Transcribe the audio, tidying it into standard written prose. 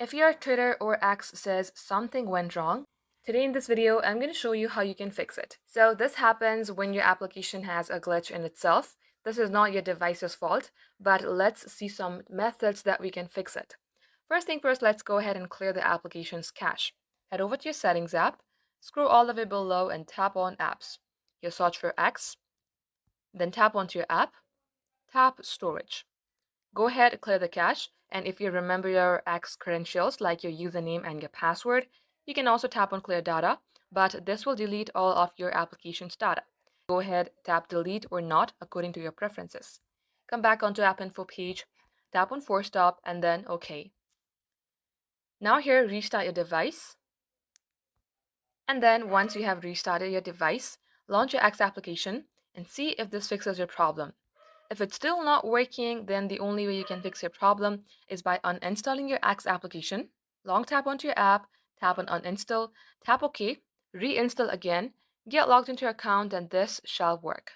If your Twitter or X says something went wrong, today in this video, I'm going to show you how you can fix it. So this happens when your application has a glitch in itself. This is not your device's fault, but let's see some methods that we can fix it. First thing first, let's go ahead and clear the application's cache. Head over to your Settings app, scroll all the way below and tap on Apps. You search for X, then tap onto your app, tap Storage. Go ahead, clear the cache, and if you remember your X credentials like your username and your password, you can also tap on Clear Data, but this will delete all of your application's data. Go ahead, tap Delete or Not according to your preferences. Come back onto App Info page, tap on Force Stop, and then OK. Now here, restart your device, and then once you have restarted your device, launch your X application and see if this fixes your problem. If it's still not working, then the only way you can fix your problem is by uninstalling your X application. Long tap onto your app, tap on uninstall, tap OK, reinstall again, get logged into your account, and this shall work.